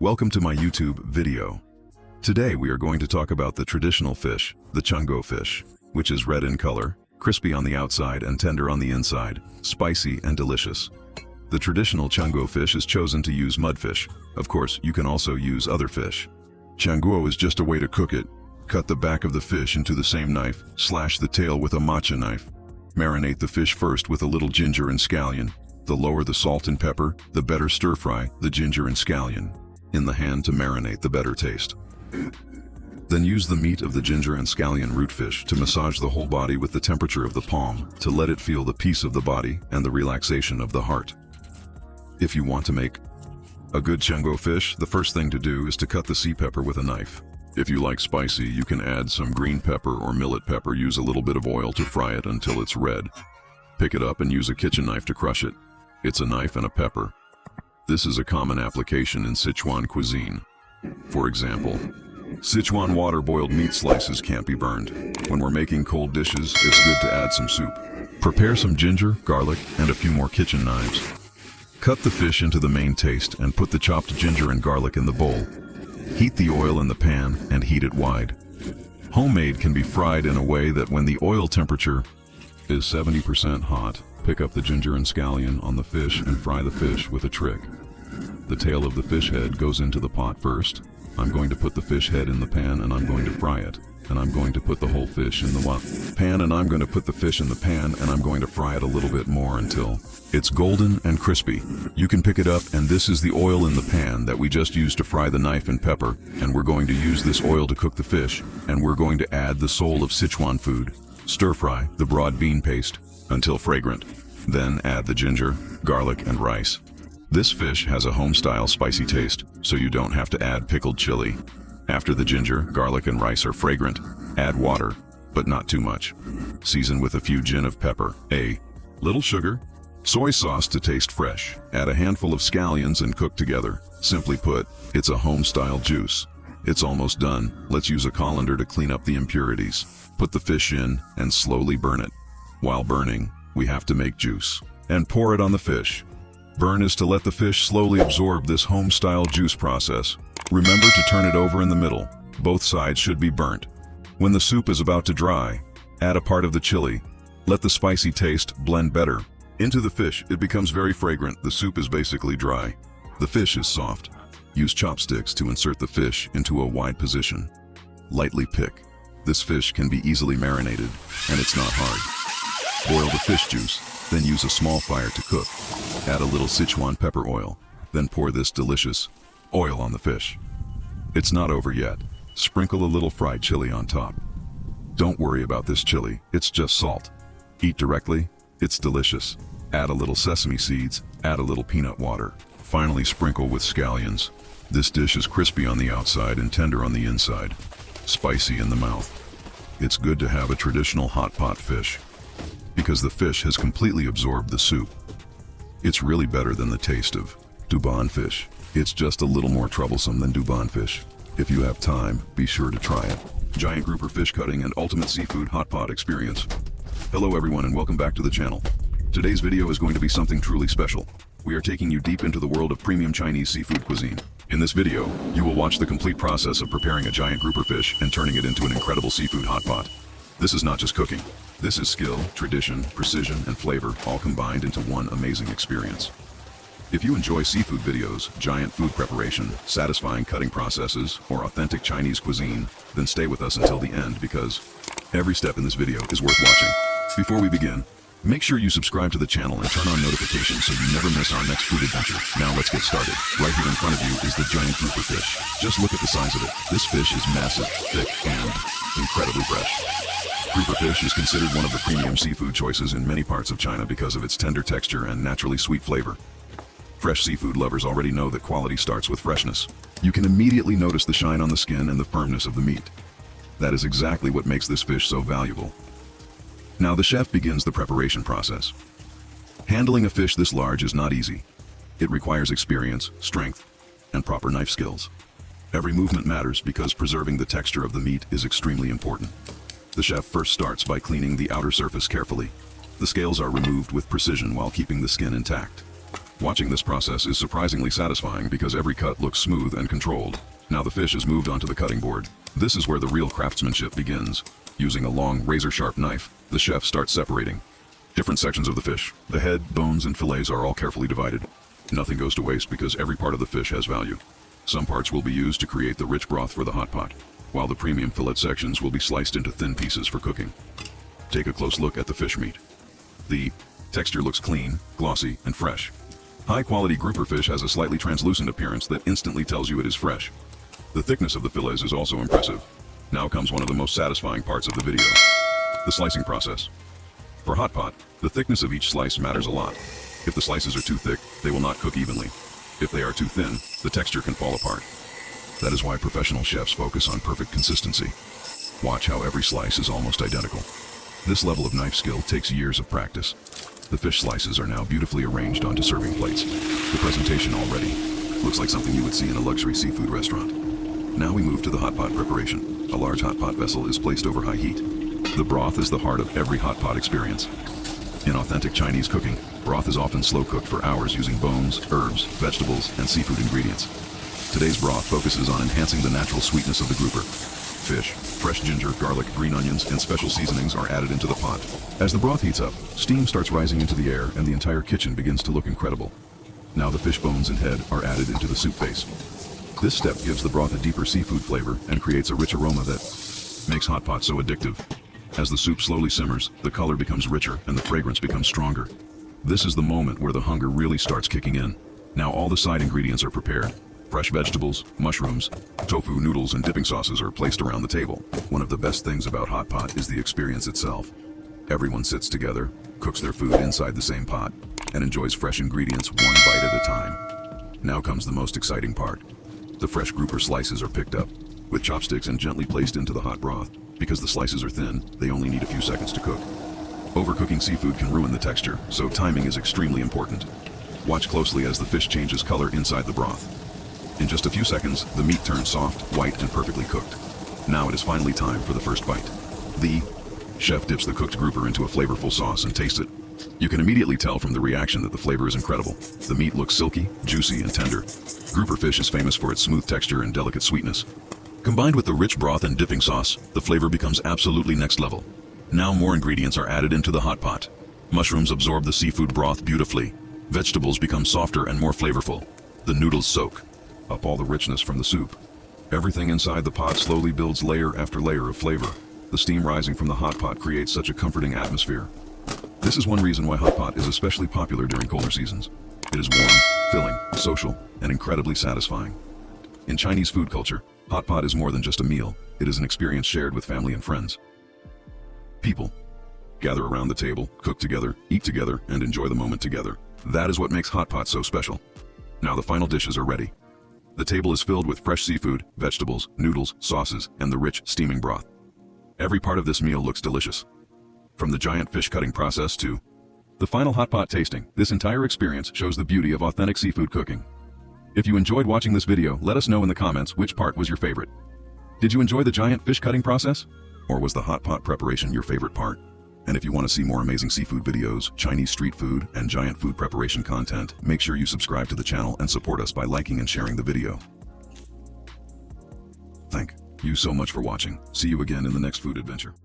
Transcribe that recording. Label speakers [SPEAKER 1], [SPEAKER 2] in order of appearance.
[SPEAKER 1] Welcome to my YouTube video. Today we are going to talk about the traditional fish, the chango fish, which is red in color, crispy on the outside and tender on the inside, spicy and delicious. The traditional chango fish is chosen to use mudfish. Of course, you can also use other fish. Chango is just a way to cook it. Cut the back of the fish into the same knife, slash the tail with a matcha knife. Marinate the fish first with a little ginger and scallion. The lower the salt and pepper, the better stir-fry the ginger and scallion in the hand to marinate the better taste. Then use the meat of the ginger and scallion root fish to massage the whole body with the temperature of the palm to let it feel the peace of the body and the relaxation of the heart. If you want to make a good chango fish, the first thing to do is to cut the sea pepper with a knife. If you like spicy, you can add some green pepper or millet pepper. Use a little bit of oil to fry it until it's red. Pick it up and use a kitchen knife to crush it. It's a knife and a pepper. This is a common application in Sichuan cuisine. For example, Sichuan water-boiled meat slices can't be burned. When we're making cold dishes, it's good to add some soup. Prepare some ginger, garlic, and a few more kitchen knives. Cut the fish into the main taste and put the chopped ginger and garlic in the bowl. Heat the oil in the pan and heat it wide. Homemade can be fried in a way that when the oil temperature is 70% hot, pick up the ginger and scallion on the fish and fry the fish with a trick. The tail of the fish head goes into the pot first. I'm going to put the fish head in the pan and I'm going to fry it. And I'm going to put the whole fish in the pan and I'm going to put the fish in the pan and I'm going to fry it a little bit more until it's golden and crispy. You can pick it up, and this is the oil in the pan that we just used to fry the knife and pepper, and we're going to use this oil to cook the fish, and we're going to add the soul of Sichuan food. Stir fry the broad bean paste until fragrant. Then add the ginger, garlic, and rice. This fish has a home-style spicy taste, so you don't have to add pickled chili. After the ginger, garlic, and rice are fragrant, add water, but not too much. Season with a few gin of pepper, a little sugar, soy sauce to taste fresh. Add a handful of scallions and cook together. Simply put, it's a home-style juice. It's almost done. Let's use a colander to clean up the impurities. Put the fish in and slowly burn it. While burning, we have to make juice and pour it on the fish. Burn is to let the fish slowly absorb this home-style juice process. Remember to turn it over in the middle. Both sides should be burnt. When the soup is about to dry, add a part of the chili. Let the spicy taste blend better into the fish. It becomes very fragrant. The soup is basically dry. The fish is soft. Use chopsticks to insert the fish into a wide position. Lightly pick. This fish can be easily marinated, and it's not hard. Boil the fish juice, then use a small fire to cook. Add a little Sichuan pepper oil, then pour this delicious oil on the fish. It's not over yet. Sprinkle a little fried chili on top. Don't worry about this chili, it's just salt. Eat directly, it's delicious. Add a little sesame seeds, add a little peanut water. Finally sprinkle with scallions. This dish is crispy on the outside and tender on the inside. Spicy in the mouth. It's good to have a traditional hot pot fish, because the fish has completely absorbed the soup. It's really better than the taste of Dubon fish. It's just a little more troublesome than Dubon fish. If you have time, be sure to try it. Giant grouper fish cutting and ultimate seafood hot pot experience. Hello everyone and welcome back to the channel. Today's video is going to be something truly special. We are taking you deep into the world of premium Chinese seafood cuisine. In this video, you will watch the complete process of preparing a giant grouper fish and turning it into an incredible seafood hot pot. This is not just cooking. This is skill, tradition, precision, and flavor all combined into one amazing experience. If you enjoy seafood videos, giant food preparation, satisfying cutting processes, or authentic Chinese cuisine, then stay with us until the end because every step in this video is worth watching. Before we begin, make sure you subscribe to the channel and turn on notifications so you never miss our next food adventure. Now let's get started. Right here in front of you is the giant grouper fish. Just look at the size of it. This fish is massive, thick, and incredibly fresh. Grouper fish is considered one of the premium seafood choices in many parts of China because of its tender texture and naturally sweet flavor. Fresh seafood lovers already know that quality starts with freshness. You can immediately notice the shine on the skin and the firmness of the meat. That is exactly what makes this fish so valuable. Now the chef begins the preparation process. Handling a fish this large is not easy. It requires experience, strength, and proper knife skills. Every movement matters because preserving the texture of the meat is extremely important. The chef first starts by cleaning the outer surface carefully. The scales are removed with precision while keeping the skin intact. Watching this process is surprisingly satisfying because every cut looks smooth and controlled. Now the fish is moved onto the cutting board. This is where the real craftsmanship begins. Using a long, razor-sharp knife, the chef starts separating different sections of the fish. The head, bones, and fillets are all carefully divided. Nothing goes to waste because every part of the fish has value. Some parts will be used to create the rich broth for the hot pot, while the premium fillet sections will be sliced into thin pieces for cooking. Take a close look at the fish meat. The texture looks clean, glossy, and fresh. High-quality grouper fish has a slightly translucent appearance that instantly tells you it is fresh. The thickness of the fillets is also impressive. Now comes one of the most satisfying parts of the video: the slicing process. For hot pot, the thickness of each slice matters a lot. If the slices are too thick, they will not cook evenly. If they are too thin, the texture can fall apart. That is why professional chefs focus on perfect consistency. Watch how every slice is almost identical. This level of knife skill takes years of practice. The fish slices are now beautifully arranged onto serving plates. The presentation already looks like something you would see in a luxury seafood restaurant. Now we move to the hot pot preparation. A large hot pot vessel is placed over high heat. The broth is the heart of every hot pot experience. In authentic Chinese cooking, broth is often slow cooked for hours using bones, herbs, vegetables, and seafood ingredients. Today's broth focuses on enhancing the natural sweetness of the grouper. Fish, fresh ginger, garlic, green onions, and special seasonings are added into the pot. As the broth heats up, steam starts rising into the air and the entire kitchen begins to look incredible. Now the fish bones and head are added into the soup base. This step gives the broth a deeper seafood flavor and creates a rich aroma that makes hot pot so addictive. As the soup slowly simmers, the color becomes richer and the fragrance becomes stronger. This is the moment where the hunger really starts kicking in. Now all the side ingredients are prepared. Fresh vegetables, mushrooms, tofu, noodles, and dipping sauces are placed around the table. One of the best things about hot pot is the experience itself. Everyone sits together, cooks their food inside the same pot, and enjoys fresh ingredients one bite at a time. Now comes the most exciting part. The fresh grouper slices are picked up with chopsticks and gently placed into the hot broth. Because the slices are thin, they only need a few seconds to cook. Overcooking seafood can ruin the texture, so timing is extremely important. Watch closely as the fish changes color inside the broth. In just a few seconds, the meat turns soft, white, and perfectly cooked. Now it is finally time for the first bite. The chef dips the cooked grouper into a flavorful sauce and tastes it. You can immediately tell from the reaction that the flavor is incredible. The meat looks silky, juicy, and tender. Grouper fish is famous for its smooth texture and delicate sweetness. Combined with the rich broth and dipping sauce, the flavor becomes absolutely next level. Now more ingredients are added into the hot pot. Mushrooms absorb the seafood broth beautifully. Vegetables become softer and more flavorful. The noodles soak up all the richness from the soup. Everything inside the pot slowly builds layer after layer of flavor. The steam rising from the hot pot creates such a comforting atmosphere. This is one reason why hot pot is especially popular during colder seasons. It is warm, filling, social, and incredibly satisfying. In Chinese food culture, hot pot is more than just a meal. It is an experience shared with family and friends. People gather around the table, cook together, eat together, and enjoy the moment together. That is what makes hot pot so special. Now the final dishes are ready. The table is filled with fresh seafood, vegetables, noodles, sauces, and the rich, steaming broth. Every part of this meal looks delicious. From the giant fish cutting process to the final hot pot tasting, this entire experience shows the beauty of authentic seafood cooking. If you enjoyed watching this video, let us know in the comments which part was your favorite. Did you enjoy the giant fish cutting process? Or was the hot pot preparation your favorite part? And if you want to see more amazing seafood videos, Chinese street food, and giant food preparation content, make sure you subscribe to the channel and support us by liking and sharing the video. Thank you so much for watching. See you again in the next food adventure.